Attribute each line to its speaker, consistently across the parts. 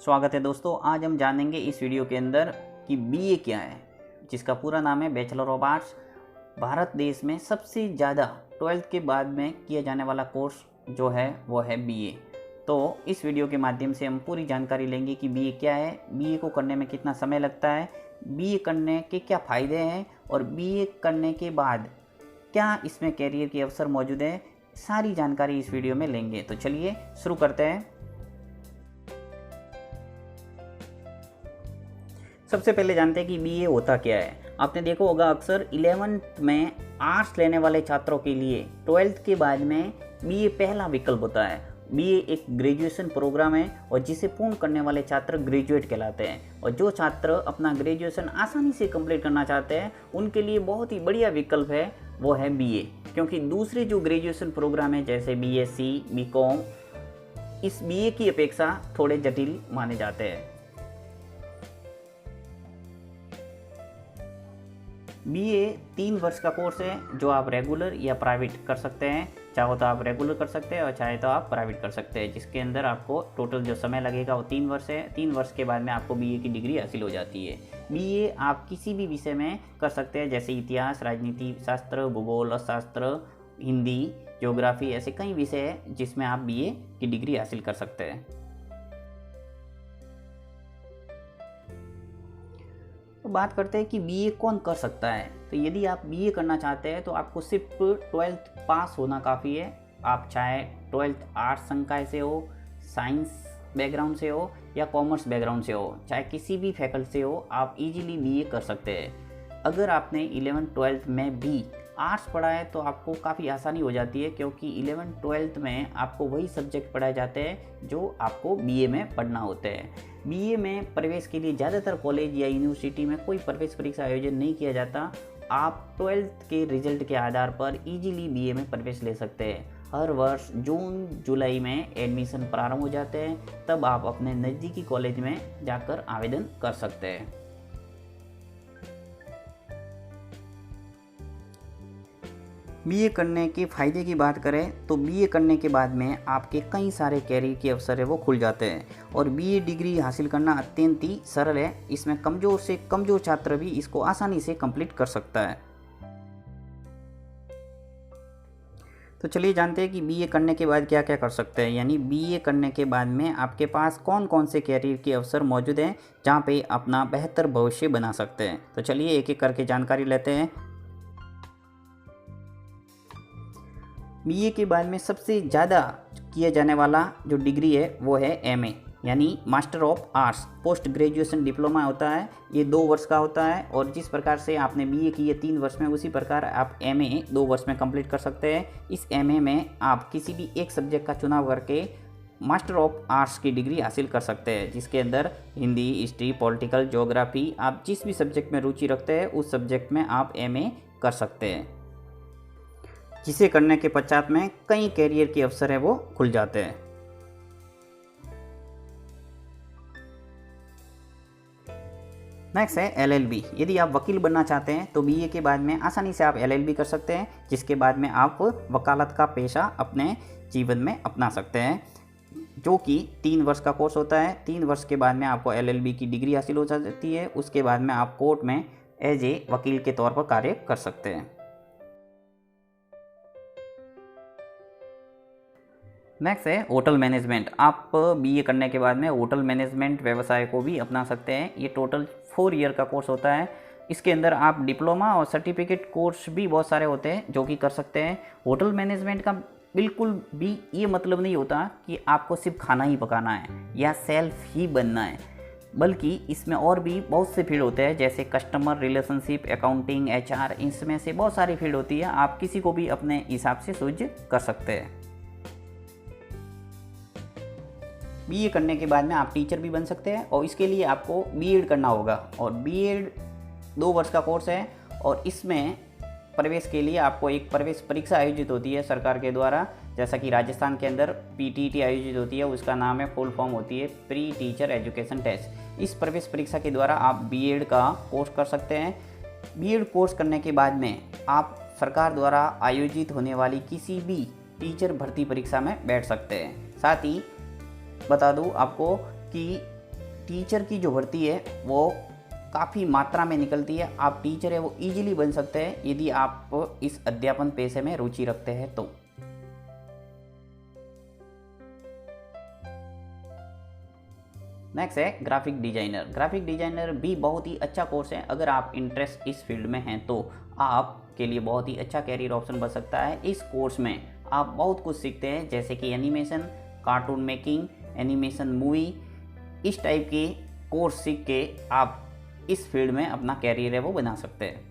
Speaker 1: स्वागत है दोस्तों। आज हम जानेंगे इस वीडियो के अंदर कि बीए क्या है, जिसका पूरा नाम है बैचलर ऑफ आर्ट्स। भारत देश में सबसे ज़्यादा 12th के बाद में किया जाने वाला कोर्स जो है वो है बीए। तो इस वीडियो के माध्यम से हम पूरी जानकारी लेंगे कि बीए क्या है, बीए को करने में कितना समय लगता है, बीए करने के क्या फ़ायदे हैं और बीए करने के बाद क्या इसमें कैरियर के अवसर मौजूद हैं। सारी जानकारी इस वीडियो में लेंगे। तो चलिए शुरू करते हैं। सबसे पहले जानते हैं कि बीए होता क्या है। आपने देखा होगा अक्सर 11th में आर्ट्स लेने वाले छात्रों के लिए 12th के बाद में बीए पहला विकल्प होता है। बीए एक ग्रेजुएशन प्रोग्राम है और जिसे पूर्ण करने वाले छात्र ग्रेजुएट कहलाते हैं। और जो छात्र अपना ग्रेजुएशन आसानी से कंप्लीट करना चाहते हैं उनके लिए बहुत ही बढ़िया विकल्प है वो है बीए, क्योंकि दूसरे जो ग्रेजुएशन प्रोग्राम है जैसे बीएससी, बीकॉम, इस बीए की अपेक्षा थोड़े जटिल माने जाते हैं। बीए 3 वर्ष का कोर्स है जो आप रेगुलर या प्राइवेट कर सकते हैं। चाहो तो आप रेगुलर कर सकते हैं और चाहे तो आप प्राइवेट कर सकते हैं, जिसके अंदर आपको टोटल जो समय लगेगा वो 3 वर्ष है। 3 वर्ष के बाद में आपको बीए की डिग्री हासिल हो जाती है। बीए आप किसी भी विषय में कर सकते हैं, जैसे इतिहास, राजनीति शास्त्र, भूगोल, अर्थशास्त्र, हिंदी, ज्योग्राफी, ऐसे कई विषय हैं जिसमें आप बीए की डिग्री हासिल कर सकते हैं। तो बात करते हैं कि बीए कौन कर सकता है। तो यदि आप बीए करना चाहते हैं तो आपको सिर्फ 12th पास होना काफ़ी है। आप चाहे 12th आर्ट्स संकाय से हो, साइंस बैकग्राउंड से हो या कॉमर्स बैकग्राउंड से हो, चाहे किसी भी फैकल्टी से हो, आप इजीली बीए कर सकते हैं। अगर आपने 11th 12th में भी आर्ट्स पढ़ा है तो आपको काफ़ी आसानी हो जाती है, क्योंकि 11th 12th में आपको वही सब्जेक्ट पढ़ाए जाते हैं जो आपको बीए में पढ़ना होते हैं। बीए में प्रवेश के लिए ज़्यादातर कॉलेज या यूनिवर्सिटी में कोई प्रवेश परीक्षा आयोजन नहीं किया जाता। आप 12th के रिजल्ट के आधार पर इजीली बीए में प्रवेश ले सकते हैं। हर वर्ष जून जुलाई में एडमिशन प्रारंभ हो जाते हैं, तब आप अपने नज़दीकी कॉलेज में जाकर आवेदन कर सकते हैं। बीए करने के फ़ायदे की बात करें तो बीए करने के बाद में आपके कई सारे कैरियर के अवसर है वो खुल जाते हैं और बीए डिग्री हासिल करना अत्यंत ही सरल है। इसमें कमज़ोर से कमज़ोर छात्र भी इसको आसानी से कंप्लीट कर सकता है। तो चलिए जानते हैं कि बीए करने के बाद क्या क्या कर सकते हैं, यानी बीए करने के बाद में आपके पास कौन कौन से कैरियर के अवसर मौजूद हैं जहाँ पे अपना बेहतर भविष्य बना सकते हैं। तो चलिए एक एक करके जानकारी लेते हैं। बीए के बाद में सबसे ज़्यादा किया जाने वाला जो डिग्री है वो है एमए, यानी master of arts. Post graduation diploma होता है, ये 2 वर्ष का होता है और जिस प्रकार से आपने बीए की ये 3 वर्ष में, उसी प्रकार आप एमए 2 वर्ष में कंप्लीट कर सकते हैं। इस एमए में आप किसी भी एक सब्जेक्ट का चुनाव करके मास्टर ऑफ आर्ट्स की डिग्री हासिल कर सकते हैं, जिसके अंदर हिंदी, हिस्ट्री, पॉलिटिकल, ज्योग्राफी, आप जिस भी सब्जेक्ट में रुचि रखते हैं उस सब्जेक्ट में आप एमए कर सकते हैं, जिसे करने के पश्चात में कई कैरियर के अवसर है वो खुल जाते हैं। नेक्स्ट है एलएलबी। यदि आप वकील बनना चाहते हैं तो बीए के बाद में आसानी से आप एलएलबी कर सकते हैं, जिसके बाद में आप वकालत का पेशा अपने जीवन में अपना सकते हैं, जो कि 3 वर्ष का कोर्स होता है। 3 वर्ष के बाद में आपको एलएलबी की डिग्री हासिल हो जाती है। उसके बाद में आप कोर्ट में एज ए वकील के तौर पर कार्य कर सकते हैं। नेक्स्ट है होटल मैनेजमेंट। आप बीए करने के बाद में होटल मैनेजमेंट व्यवसाय को भी अपना सकते हैं। ये टोटल 4 ईयर का कोर्स होता है। इसके अंदर आप डिप्लोमा और सर्टिफिकेट कोर्स भी बहुत सारे होते हैं जो कि कर सकते हैं। होटल मैनेजमेंट का बिल्कुल भी ये मतलब नहीं होता कि आपको सिर्फ खाना ही पकाना है या सेल्फ ही बनना है, बल्कि इसमें और भी बहुत से फील्ड होते हैं, जैसे कस्टमर रिलेशनशिप, अकाउंटिंग, एचआर, इसमें से बहुत सारी फील्ड होती है। आप किसी को भी अपने हिसाब से चूज कर सकते हैं। बीए करने के बाद में आप टीचर भी बन सकते हैं और इसके लिए आपको बीएड करना होगा। और बीएड 2 वर्ष का कोर्स है और इसमें प्रवेश के लिए आपको एक प्रवेश परीक्षा आयोजित होती है सरकार के द्वारा, जैसा कि राजस्थान के अंदर पीटीटी आयोजित होती है। उसका नाम है, फुल फॉर्म होती है प्री टीचर एजुकेशन टेस्ट। इस प्रवेश परीक्षा के द्वारा आप बीएड का कोर्स कर सकते हैं। बीएड कोर्स करने के बाद में आप सरकार द्वारा आयोजित होने वाली किसी भी टीचर भर्ती परीक्षा में बैठ सकते हैं। साथ ही बता दूं आपको कि टीचर की जो भर्ती है वो काफ़ी मात्रा में निकलती है। आप टीचर है वो इजीली बन सकते हैं यदि आप इस अध्यापन पेशे में रुचि रखते हैं तो। नेक्स्ट है ग्राफिक डिजाइनर। ग्राफिक डिजाइनर भी बहुत ही अच्छा कोर्स है। अगर आप इंटरेस्ट इस फील्ड में हैं तो आपके लिए बहुत ही अच्छा कैरियर ऑप्शन बन सकता है। इस कोर्स में आप बहुत कुछ सीखते हैं, जैसे कि animation, cartoon making, animation movie, इस टाइप के कोर्स सीख के आप इस फील्ड में अपना कैरियर है वो बना सकते हैं।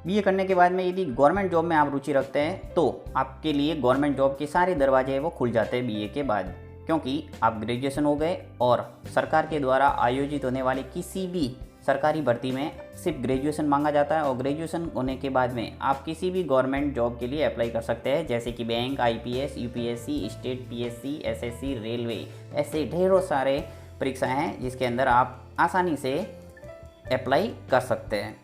Speaker 1: बीए करने के बाद में यदि गवर्नमेंट जॉब में आप रुचि रखते हैं तो आपके लिए गवर्नमेंट जॉब के सारे दरवाजे वो खुल जाते हैं बीए के बाद, क्योंकि आप ग्रेजुएशन हो गए और सरकार के द्वारा आयोजित होने वाली किसी भी सरकारी भर्ती में सिर्फ ग्रेजुएशन मांगा जाता है और ग्रेजुएशन होने के बाद में आप किसी भी गवर्नमेंट जॉब के लिए अप्लाई कर सकते हैं, जैसे कि bank, IPS, UPSC, state PSC, SSC, railway, ऐसे ढेरों सारे परीक्षाएं हैं जिसके अंदर आप आसानी से अप्लाई कर सकते हैं।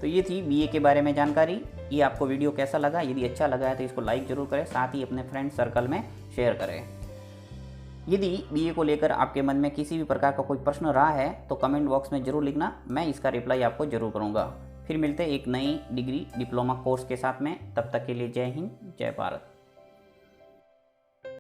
Speaker 1: तो ये थी बीए के बारे में जानकारी। ये आपको वीडियो कैसा लगा? यदि अच्छा लगा है तो इसको लाइक जरूर करें, साथ ही अपने फ्रेंड सर्कल में शेयर करें। यदि बीए को लेकर आपके मन में किसी भी प्रकार का कोई प्रश्न रहा है तो कमेंट बॉक्स में ज़रूर लिखना, मैं इसका रिप्लाई आपको ज़रूर करूँगा। फिर मिलते हैं एक नई डिग्री डिप्लोमा कोर्स के साथ में। तब तक के लिए जय हिंद, जय भारत।